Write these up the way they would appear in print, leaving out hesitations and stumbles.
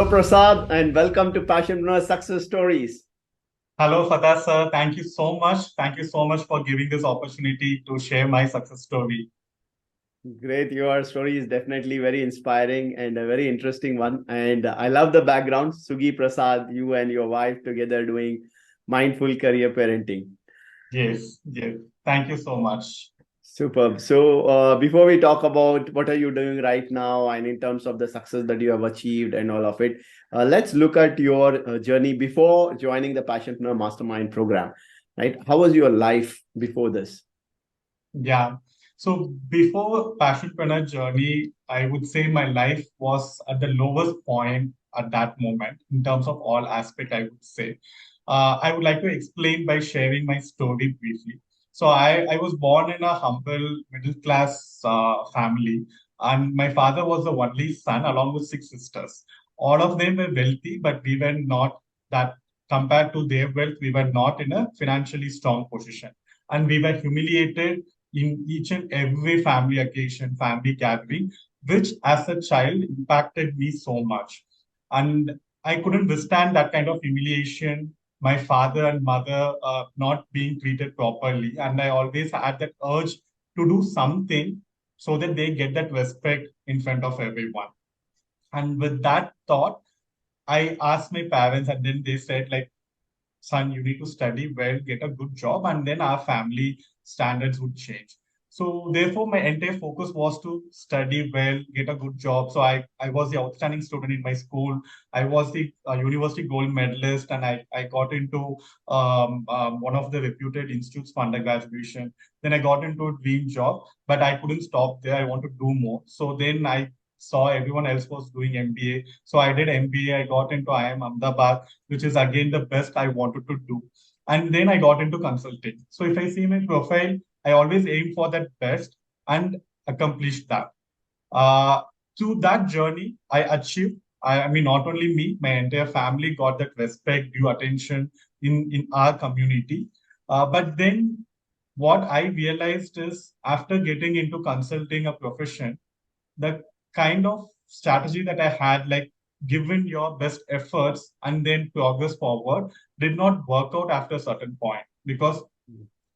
Prasad, and welcome to Passionpreneur Success Stories. Hello, Fatah sir. Thank you so much. Thank you so much for giving this opportunity to share my success story. Great, your story is definitely very inspiring and a very interesting one. And I love the background. Sugi Prasad, you and your wife together doing mindful career parenting. Yes, yes. Thank you so much. Superb. So, before we talk about what are you doing right now and in terms of the success that you have achieved and all of it, let's look at your journey before joining the Passionpreneur Mastermind program, right? How was your life before this? Yeah. So before Passionpreneur journey, I would say my life was at the lowest point at that moment in terms of all aspect, I would say. I would like to explain by sharing my story briefly. So I was born in a humble middle class family, and my father was the only son along with six sisters. All of them were wealthy, but we were not that compared to their wealth, we were not in a financially strong position. And we were humiliated in each and every family occasion, family gathering, which as a child impacted me so much. And I couldn't withstand that kind of humiliation, my father and mother not being treated properly. And I always had that urge to do something so that they get that respect in front of everyone. And with that thought, I asked my parents, and then they said, like, son, you need to study well, get a good job, and then our family standards would change. So therefore, my entire focus was to study well, get a good job. So I was the outstanding student in my school. I was the university gold medalist, and I got into one of the reputed institutes for undergraduation. Then I got into a dream job, but I couldn't stop there. I want to do more. So then I saw everyone else was doing MBA. So I did MBA. I got into IIM Ahmedabad, which is again the best I wanted to do. And then I got into consulting. So if I see my profile, I always aim for that best and accomplish that. Uh, Through that journey, I achieved. I mean, not only me, my entire family got that respect, due attention in our community. But then what I realized is after getting into consulting a profession, the kind of strategy that I had, like given your best efforts and then progress forward, did not work out after a certain point because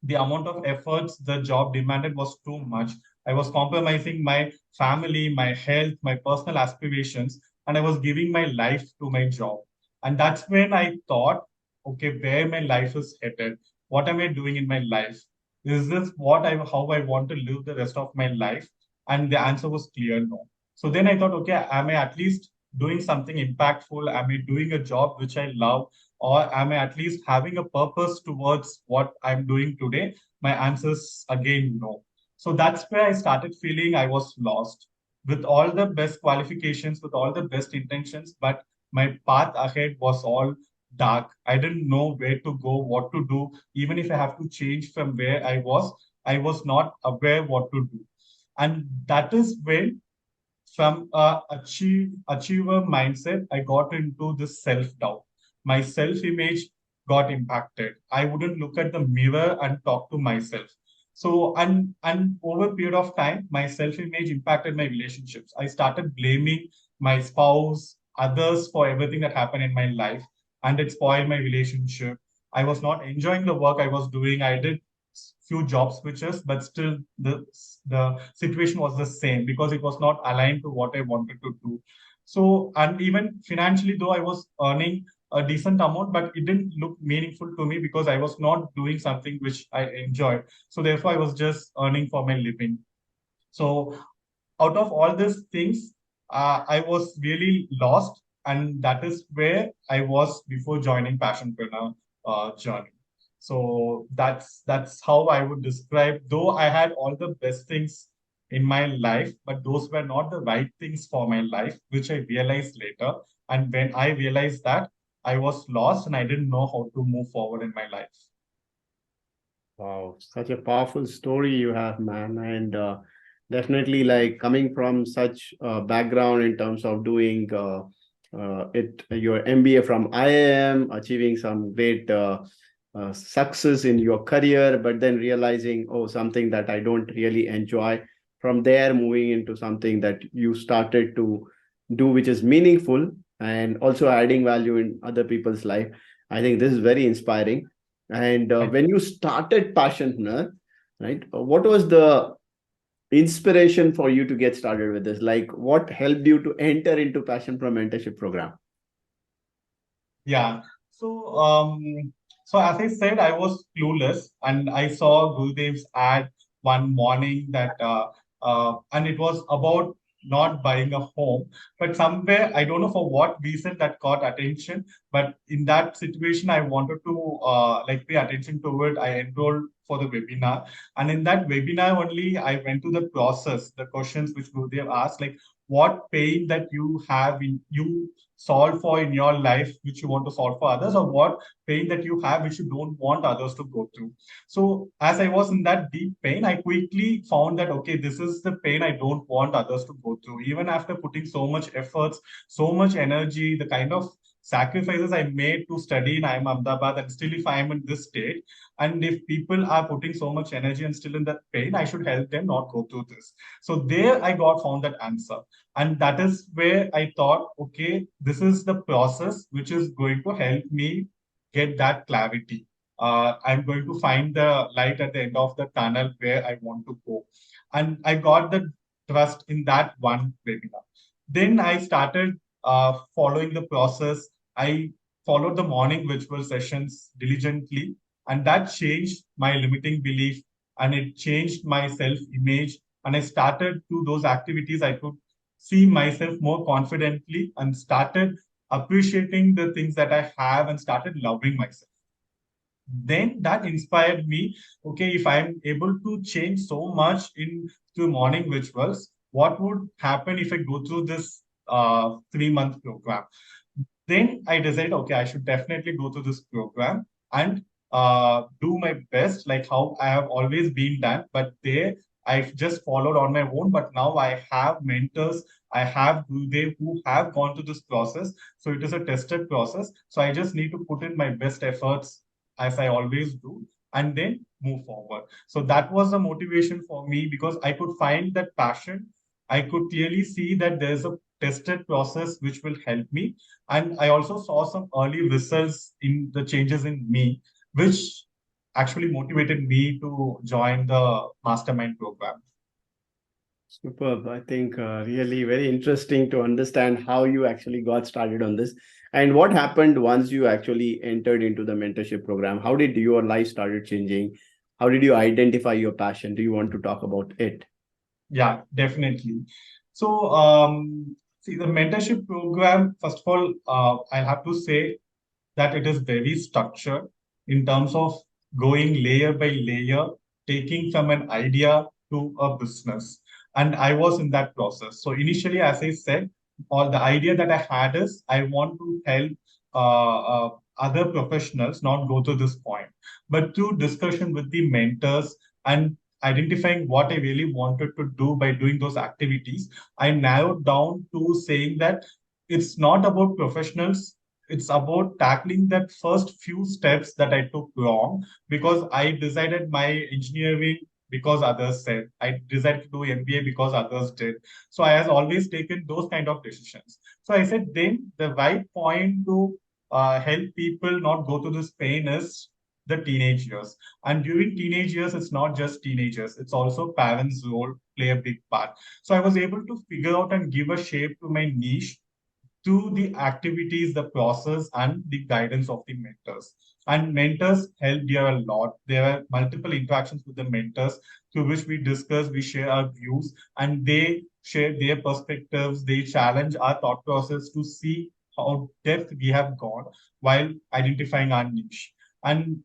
the amount of efforts the job demanded was too much. I was compromising my family, my health, my personal aspirations, and I was giving my life to my job. And that's when I thought, okay, where my life is headed? What am I doing in my life? Is this what I how I want to live the rest of my life? And the answer was clear no. So then I thought, okay, am I at least doing something impactful? Am I doing a job which I love? Or am I at least having a purpose towards what I'm doing today? My answer's again no. So that's where I started feeling I was lost with all the best qualifications, with all the best intentions, but my path ahead was all dark. I didn't know where to go, what to do. Even if I have to change from where I was not aware what to do. And that is when from achiever mindset, I got into this self-doubt. My self-image got impacted. I wouldn't look at the mirror and talk to myself. So and over a period of time, my self-image impacted my relationships. I started blaming my spouse, others for everything that happened in my life, and it spoiled my relationship. I was not enjoying the work I was doing. I did few job switches, but still the situation was the same because it was not aligned to what I wanted to do. So, and even financially, though I was earning a decent amount, but it didn't look meaningful to me because I was not doing something which I enjoyed. So therefore, I was just earning for my living. So out of all these things, I was really lost, and that is where I was before joining Passionpreneur journey. So that's how I would describe. Though I had all the best things in my life, but those were not the right things for my life, which I realized later. And when I realized that, I was lost and I didn't know how to move forward in my life. Wow, such a powerful story you have, man. And definitely, like coming from such background in terms of doing your MBA from IIM, achieving some great success in your career, but then realizing, oh, something that I don't really enjoy. From there, moving into something that you started to do, which is meaningful. and also adding value in other people's life. I think this is very inspiring. And when you started Passionpreneur, right, what was the inspiration for you to get started with this? Like, what helped you to enter into Passionpreneur mentorship program? Yeah. So, so as I said, I was clueless, and I saw Gurudev's ad one morning and it was about not buying a home, but somewhere I don't know for what reason that caught attention. But in that situation, I wanted to like pay attention to it. I enrolled for the webinar, and in that webinar only, I went to the process, the questions which Gurudev asked, like what pain that you have in you solve for in your life, which you want to solve for others, or what pain that you have, which you don't want others to go through. So, as I was in that deep pain, I quickly found that, okay, this is the pain I don't want others to go through. Even after putting so much efforts, so much energy, the kind of sacrifices I made to study in IIM Ahmedabad, and still, if I am in this state, and if people are putting so much energy and still in that pain, I should help them not go through this. So, there I got found that answer. And that is where I thought, okay, this is the process which is going to help me get that clarity. I'm going to find the light at the end of the tunnel where I want to go. And I got the trust in that one webinar. Then I started following the process. I followed the morning virtual sessions diligently, and that changed my limiting belief, and it changed my self image. And I started to those activities. I could see myself more confidently and started appreciating the things that I have and started loving myself. Then that inspired me. Okay, if I'm able to change so much in the morning rituals, what would happen if I go through this 3 month program? Then I decided, okay, I should definitely go through this program and do my best, like how I have always been done. But there, I've just followed on my own. But now I have mentors, I have Gurudev who have gone through this process. So it is a tested process. So I just need to put in my best efforts as I always do, and then move forward. So that was the motivation for me because I could find that passion. I could clearly see that there's a tested process which will help me. And I also saw some early results in the changes in me, which actually motivated me to join the mastermind program. Superb. I think really very interesting to understand how you actually got started on this and what happened once you actually entered into the mentorship program. How did your life started changing? How did you identify your passion? Do you want to talk about it? Yeah, definitely. So, see, the mentorship program, first of all, I have to say that it is very structured in terms of going layer by layer, taking from an idea to a business. And I was in that process. So initially, as I said, all the idea that I had is I want to help other professionals not go to this point. But through discussion with the mentors and identifying what I really wanted to do by doing those activities, I narrowed down to saying that it's not about professionals, it's about tackling that first few steps that I took wrong because I decided my engineering because others said. I decided to do MBA because others did. So I has always taken those kind of decisions. So I said then the right point to help people not go through this pain is the teenage years. And during teenage years, it's not just teenagers, it's also parents' role play a big part. So I was able to figure out and give a shape to my niche to the activities, the process, and the guidance of the mentors. And mentors helped here a lot. There are multiple interactions with the mentors through which we discuss, we share our views, and they share their perspectives. They challenge our thought process to see how depth we have gone while identifying our niche. And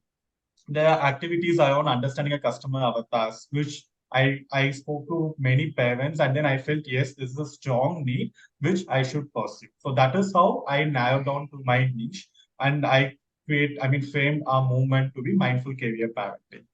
there are activities around understanding a customer avatars, which I spoke to many parents, and then I felt, yes, this is a strong need which I should pursue. So that is how I narrowed down to my niche, and framed our movement to be mindful career parenting.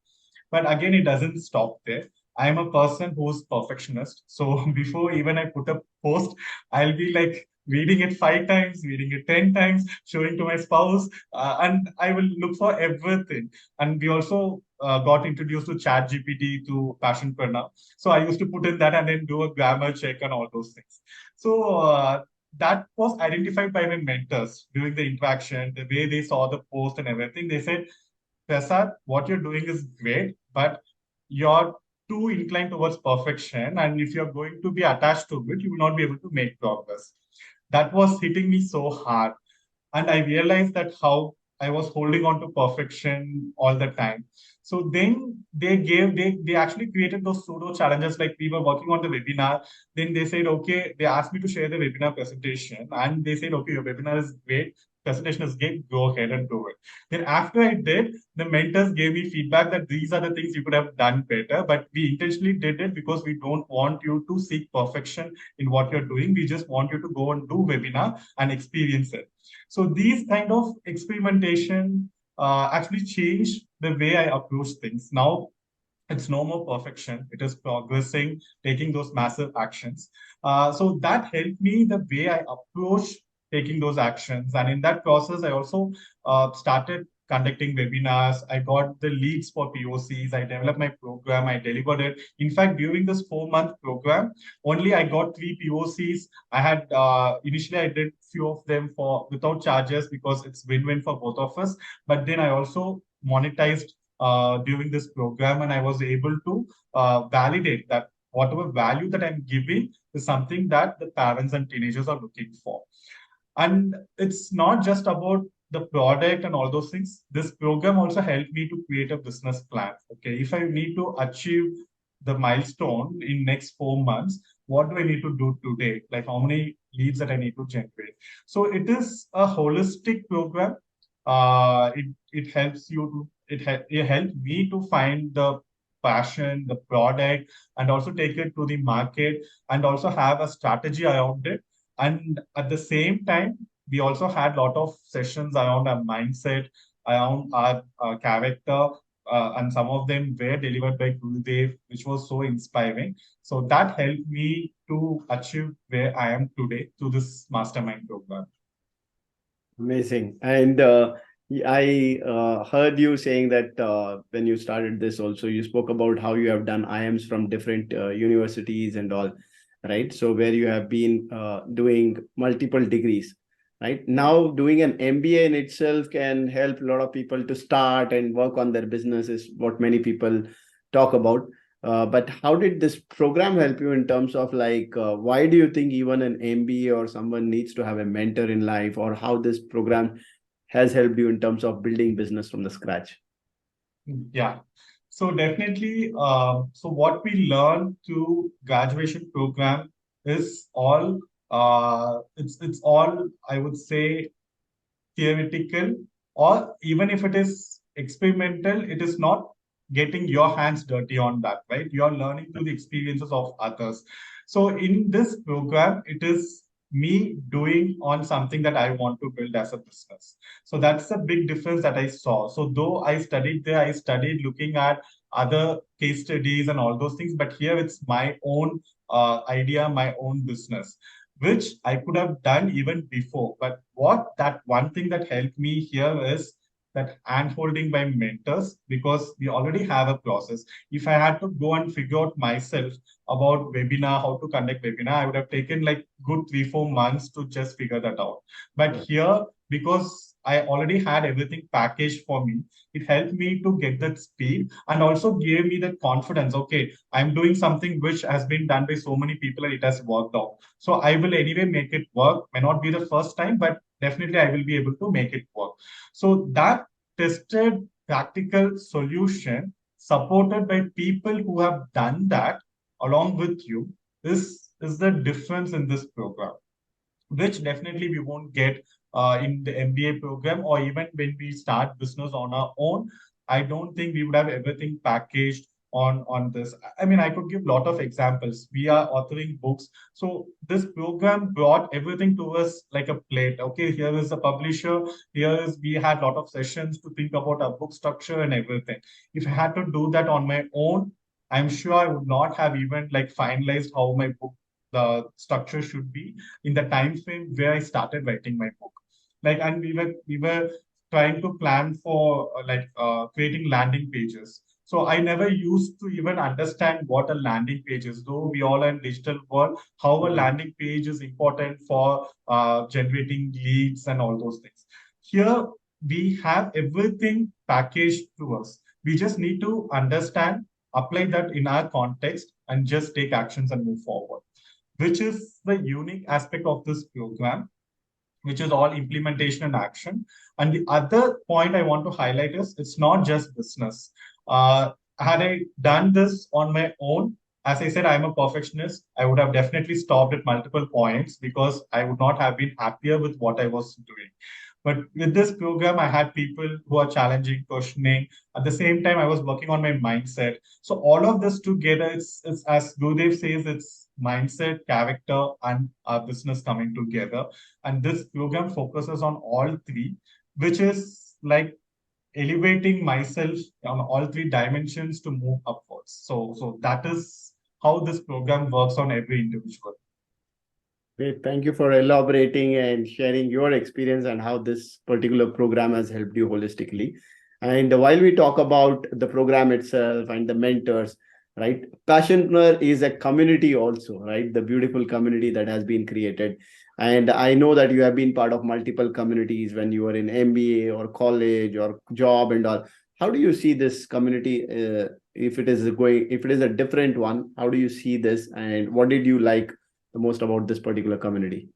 But again, it doesn't stop there. I'm a person who's perfectionist. So before even I put a post, I'll be like reading it 5 times, reading it 10 times, showing to my spouse, and I will look for everything. And we also got introduced to Chat GPT to Passionpreneur. So I used to put in that and then do a grammar check and all those things. So that was identified by my mentors during the interaction, the way they saw the post and everything. They said, Prasad, what you're doing is great, but you're too inclined towards perfection. And if you're going to be attached to it, you will not be able to make progress. That was hitting me so hard. And I realized that how I was holding on to perfection all the time. So then they actually created those pseudo challenges. Like we were working on the webinar, then they said, okay, they asked me to share the webinar presentation, and they said, okay, your webinar is great, presentation is great, go ahead and do it. Then after I did, the mentors gave me feedback that these are the things you could have done better, but we intentionally did it because we don't want you to seek perfection in what you're doing. We just want you to go and do webinar and experience it. So these kind of experimentation actually changed the way I approach things. Now it's no more perfection. It is progressing, taking those massive actions. So that helped me the way I approach taking those actions. And in that process, I also started conducting webinars. I got the leads for POCs. I developed my program. I delivered it. In fact, during this 4-month program, only I got 3 POCs. I had initially I did few of them for without charges because it's win-win for both of us. But then I also monetized during this program, and I was able to validate that whatever value that I'm giving is something that the parents and teenagers are looking for. And it's not just about the product and all those things. This program also helped me to create a business plan. Okay, if I need to achieve the milestone in next 4 months, what do I need to do today? Like how many leads that I need to generate? So it is a holistic program. It helps you to it helped me to find the passion, the product, and also take it to the market, and also have a strategy around it. And at the same time, we also had a lot of sessions around our mindset, around our character, and some of them were delivered by Gurudev, which was so inspiring. So that helped me to achieve where I am today through this mastermind program. Amazing. And I heard you saying that when you started this also, you spoke about how you have done IMs from different universities and all, right? So where you have been doing multiple degrees, right? Now doing an MBA in itself can help a lot of people to start and work on their business is what many people talk about. But how did this program help you in terms of like, why do you think even an MBA or someone needs to have a mentor in life, or how this program has helped you in terms of building business from the scratch? Yeah. So definitely, so what we learn through graduation program is all it's all, I would say, theoretical, or even if it is experimental, it is not getting your hands dirty on that, right? You're learning through the experiences of others. So in this program, it is me doing on something that I want to build as a business. So that's a big difference that I saw. So though I studied there, I studied looking at other case studies and all those things, but here it's my own idea, my own business, which I could have done even before. But what that one thing that helped me here is that hand holding by mentors, because we already have a process. If I had to go and figure out myself about webinar, how to conduct webinar, I would have taken like good 3-4 months to just figure that out. But here, because I already had everything packaged for me, it helped me to get that speed and also gave me that confidence. Okay, I'm doing something which has been done by so many people and it has worked out. So I will anyway make it work. May not be the first time, but definitely I will be able to make it work. So that tested practical solution supported by people who have done that along with you is the difference in this program, which definitely we won't get in the MBA program, or even when we start business on our own. I don't think we would have everything packaged on this. I mean, I could give a lot of examples. We are authoring books. So this program brought everything to us like a plate. Okay, here is the publisher. Here is we had a lot of sessions to think about our book structure and everything. If I had to do that on my own, I'm sure I would not have even like finalized how my book the structure should be in the time frame where I started writing my book. Like, and we were trying to plan for creating landing pages. So I never used to even understand what a landing page is, though we all are in digital world, how a landing page is important for generating leads and all those things. Here, we have everything packaged to us. We just need to understand, apply that in our context, and just take actions and move forward, which is the unique aspect of this program, which is all implementation and action. And the other point I want to highlight is it's not just business. Had I done this on my own, as I said, I'm a perfectionist. I would have definitely stopped at multiple points because I would not have been happier with what I was doing. But with this program, I had people who are challenging, questioning. At the same time, I was working on my mindset. So all of this together, it's as Gurudev says, it's mindset, character, and our business coming together. And this program focuses on all three, which is like elevating myself on all three dimensions to move upwards. So that is how this program works on every individual. Great. Thank you for elaborating and sharing your experience and how this particular program has helped you holistically. And while we talk about the program itself and the mentors, right? Passionpreneur is a community also, right? The beautiful community that has been created. And I know that you have been part of multiple communities when you were in MBA or college or job and all. How do you see this community? If it is going, if it is a different one, how do you see this? And what did you like the most about this particular community?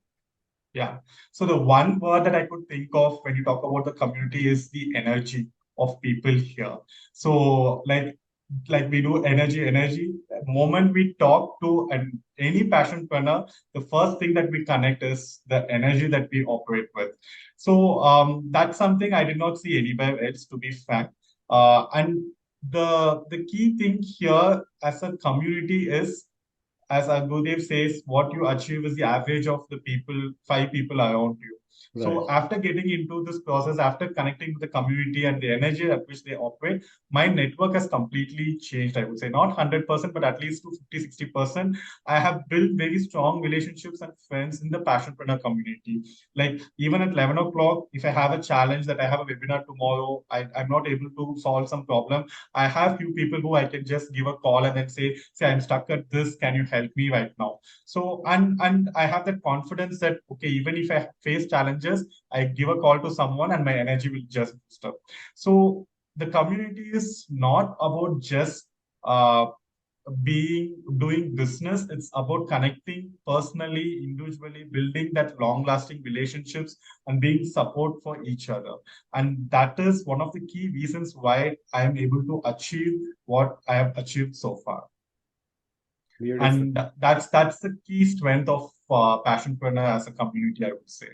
Yeah. So the one word that I could think of when you talk about the community is the energy of people here. So like we do energy. The moment we talk to any passionpreneur, the first thing that we connect is the energy that we operate with. So that's something I did not see anywhere else, to be frank. And the key thing here as a community is, as Gurudev says, what you achieve is the average of the people, 5 people around you. Right. So after getting into this process, after connecting with the community and the energy at which they operate, my network has completely changed. I would say not 100%, but at least to 50, 60%. I have built very strong relationships and friends in the passionpreneur community. Like even at 11 o'clock, if I have a challenge that I have a webinar tomorrow, I'm not able to solve some problem, I have few people who I can just give a call and then say, I'm stuck at this. Can you help me right now? So and I have that confidence that okay, even if I face challenges, I give a call to someone and my energy will just boost up. So the community is not about just doing business. It's about connecting personally, individually, building that long lasting relationships and being support for each other. And that is one of the key reasons why I am able to achieve what I have achieved so far. Beautiful. And that's the key strength of passionpreneur as a community, I would say.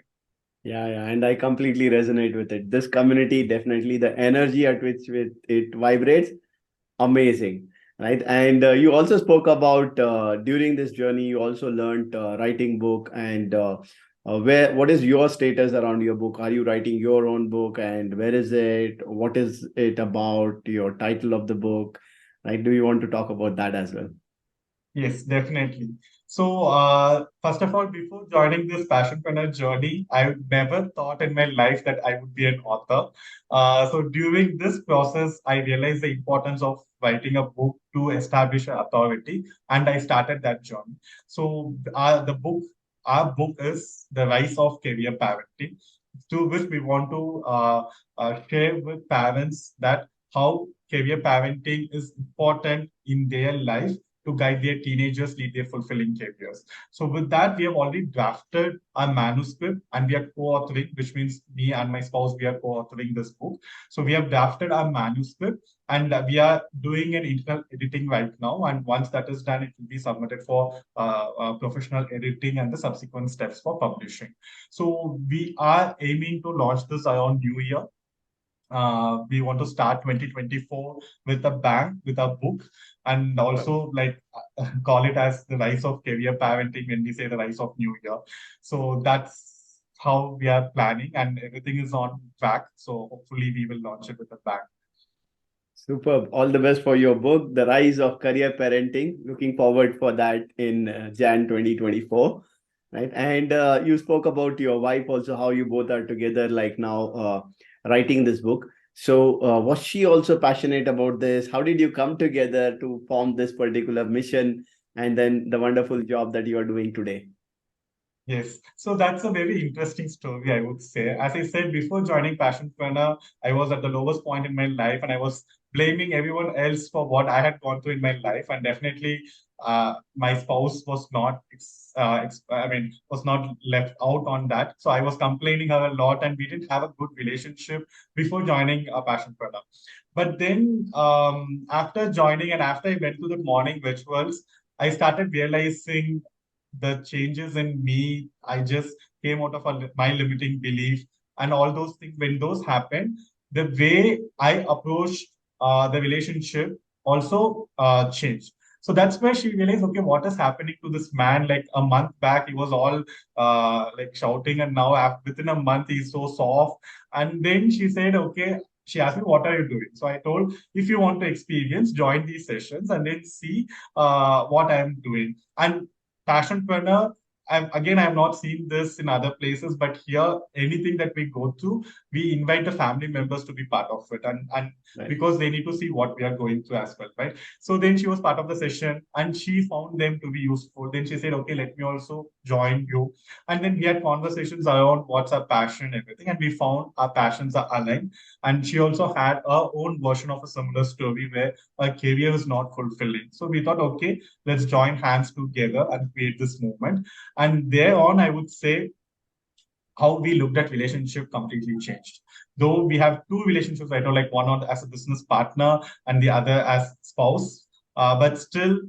Yeah, and I completely resonate with it. This community, definitely the energy at which it vibrates, amazing, right? And you also spoke about during this journey, you also learned writing book and what is your status around your book? Are you writing your own book and where is it? What is it about? Your title of the book, right? Do you want to talk about that as well? Yes, definitely. So, first of all, before joining this passionpreneur journey, I never thought in my life that I would be an author. So, during this process, I realized the importance of writing a book to establish an authority, and I started that journey. So, our book is The Rise of Career Parenting, to which we want to share with parents that how career parenting is important in their life to guide their teenagers lead their fulfilling careers. So with that, we have already drafted a manuscript and we are co-authoring, which means me and my spouse, we are co-authoring this book. So we have drafted our manuscript and we are doing an internal editing right now. And once that is done, it will be submitted for professional editing and the subsequent steps for publishing. So we are aiming to launch this around New Year. We want to start 2024 with a bang, with a book, and also like call it as the rise of career parenting when we say the rise of New Year. So that's how we are planning, and everything is on track. So hopefully we will launch it with a bang. Superb. All the best for your book, The Rise of Career Parenting. Looking forward for that in Jan 2024. Right. And you spoke about your wife also, how you both are together, like now writing this book. So was she also passionate about this? How did you come together to form this particular mission and then the wonderful job that you are doing today? Yes, so that's a very interesting story, I would say. As I said before joining Passionpreneur, I was at the lowest point in my life, and I was blaming everyone else for what I had gone through in my life. And definitely, my spouse was not, was not left out on that. So I was complaining her a lot, and we didn't have a good relationship before joining Passionpreneur. But then, after joining and after I went to the morning rituals, I started realizing the changes in me. I just came out of my limiting belief and all those things. When those happen, the way I approach the relationship also changed. So that's where she realized, okay, what is happening to this man? Like a month back, he was all like shouting, and now within a month, he's so soft. And then she said, okay, she asked me, what are you doing? So I told, if you want to experience, join these sessions and then see what I'm doing. And Passionpreneur, again, I have not seen this in other places, but here, anything that we go through, we invite the family members to be part of it. And Right. because they need to see what we are going through as well, right? So then she was part of the session and she found them to be useful. Then she said, okay, let me also join you. And then we had conversations around what's our passion, everything. And we found our passions are aligned. And she also had her own version of a similar story where her career is not fulfilling. So we thought, okay, let's join hands together and create this movement. And there on, I would say how we looked at relationship completely changed. Though we have two relationships right now, like one on as a business partner and the other as spouse, but still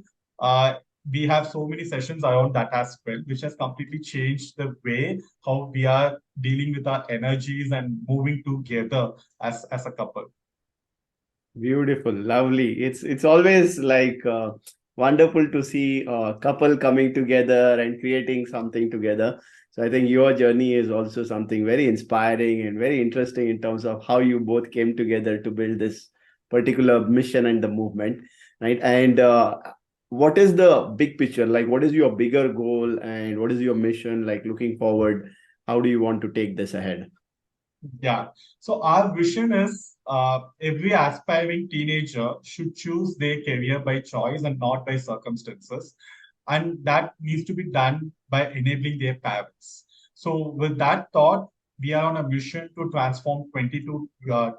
we have so many sessions around that as well, which has completely changed the way how we are dealing with our energies and moving together as a couple. Beautiful, lovely. It's always like wonderful to see a couple coming together and creating something together. So I think your journey is also something very inspiring and very interesting in terms of how you both came together to build this particular mission and the movement, right? And what is the big picture? Like, what is your bigger goal and what is your mission? Like, looking forward, how do you want to take this ahead? Yeah. So our vision is every aspiring teenager should choose their career by choice and not by circumstances. And that needs to be done by enabling their parents. So with that thought, we are on a mission to transform 22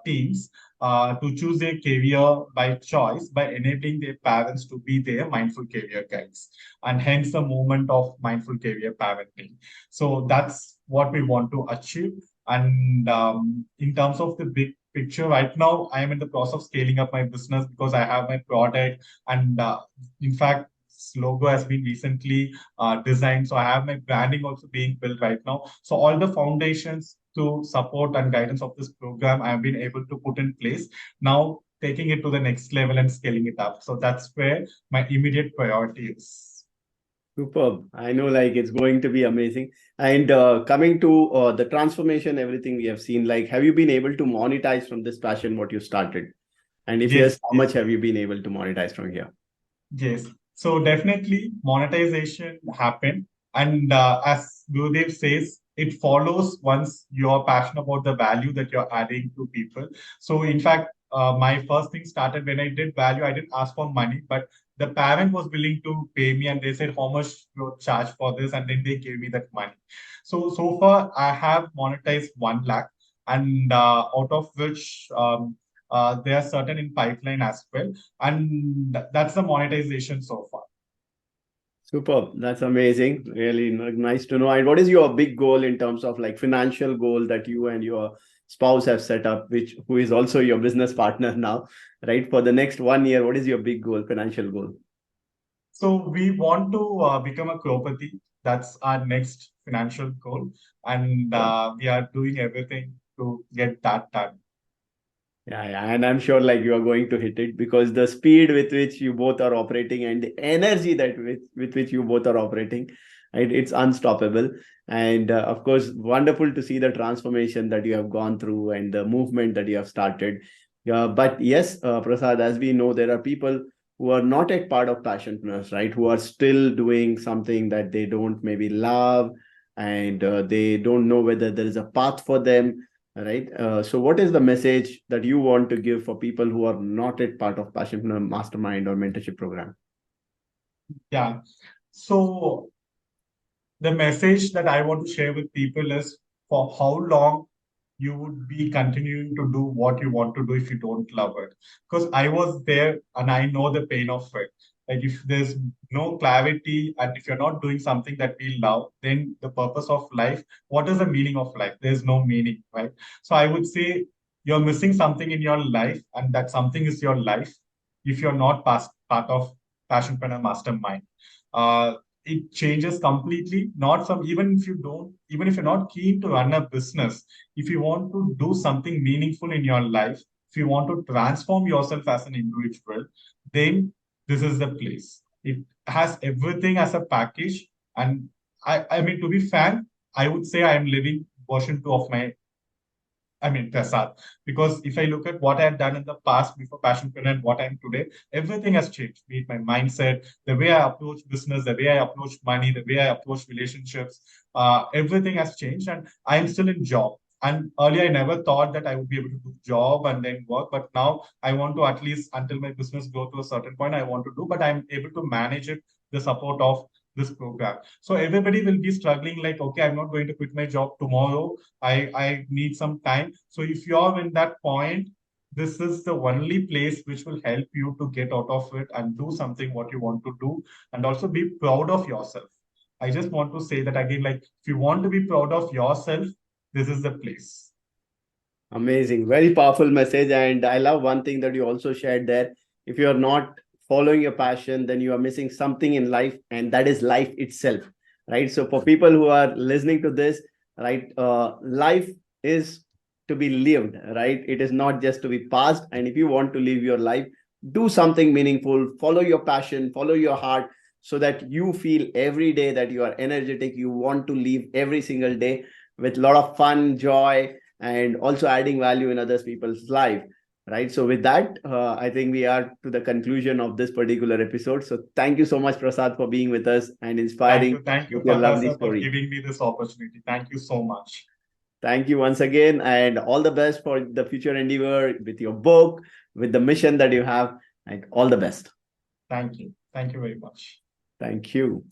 teens to choose their career by choice by enabling their parents to be their mindful career guides. And hence the movement of mindful career parenting. So that's what we want to achieve. And in terms of the big picture, right now, I am in the process of scaling up my business because I have my product. And in fact, this logo has been recently designed. So I have my branding also being built right now. So all the foundations to support and guidance of this program, I've been able to put in place. Now, taking it to the next level and scaling it up. So that's where my immediate priority is. Superb. I know like it's going to be amazing. And coming to the transformation, everything we have seen, like have you been able to monetize from this passion what you started? And if yes, Yes, how yes. much have you been able to monetize from here? Yes. So definitely monetization happened. And as Gurudev says, it follows once you're passionate about the value that you're adding to people. So in fact, my first thing started when I did value, I didn't ask for money, but the parent was willing to pay me and they said, how much you charge for this? And then they gave me that money. So far, I have monetized 1 lakh and out of which there are certain in pipeline as well. And that's the monetization so far. Superb. That's amazing. Really nice to know. And what is your big goal in terms of like financial goal that you and your spouse have set up, which who is also your business partner now, right? For the next 1 year, what is your big goal, financial goal? So we want to become a cropati. That's our next financial goal. And we are doing everything to get that done. Yeah, and I'm sure like you are going to hit it because the speed with which you both are operating and the energy that with which you both are operating, right, it's unstoppable. And of course, wonderful to see the transformation that you have gone through and the movement that you have started. But yes, Prasad, as we know, there are people who are not a part of Passionpreneurs, right, who are still doing something that they don't maybe love and they don't know whether there is a path for them. right? So what is the message that you want to give for people who are not yet part of Passionpreneur Mastermind or mentorship program? Yeah. So the message that I want to share with people is, for how long you would be continuing to do what you want to do if you don't love it. Because I was there and I know the pain of it. Like, if there's no clarity and if you're not doing something that we love, then the purpose of life, what is the meaning of life? There's no meaning, right? So I would say you're missing something in your life, and that something is your life if you're not part of Passionpreneur Mastermind. Uh, it changes completely. Not from, even if you're not keen to run a business, if you want to do something meaningful in your life, if you want to transform yourself as an individual, then this is the place. It has everything as a package. And I mean, to be frank, I would say I am living version 2 of my, Prasad. Because if I look at what I've done in the past before Passionpreneur and what I'm today, everything has changed. Be it my mindset, the way I approach business, the way I approach money, the way I approach relationships, everything has changed. And I am still in job. And earlier, I never thought that I would be able to do job and then work. But now I want to, at least until my business grow to a certain point, I want to do. But I'm able to manage it, the support of this program. So everybody will be struggling like, okay, I'm not going to quit my job tomorrow. I need some time. So if you're in that point, this is the only place which will help you to get out of it and do something what you want to do, and also be proud of yourself. I just want to say that again, like, if you want to be proud of yourself, this is the place. Amazing. Very powerful message. And I love one thing that you also shared there. If you are not following your passion, then you are missing something in life, and that is life itself. Right. So for people who are listening to this, right, life is to be lived, right? It is not just to be passed. And if you want to live your life, do something meaningful, follow your passion, follow your heart, so that you feel every day that you are energetic. You want to live every single day with a lot of fun, joy, and also adding value in other people's life, right? So with that, I think we are to the conclusion of this particular episode. So thank you so much, Prasad, for being with us and inspiring Thank you, with your lovely Patasa, for story. giving me this opportunity. Thank you so much. Thank you once again, and all the best for the future endeavor with your book, with the mission that you have, and all the best. Thank you. Thank you very much. Thank you.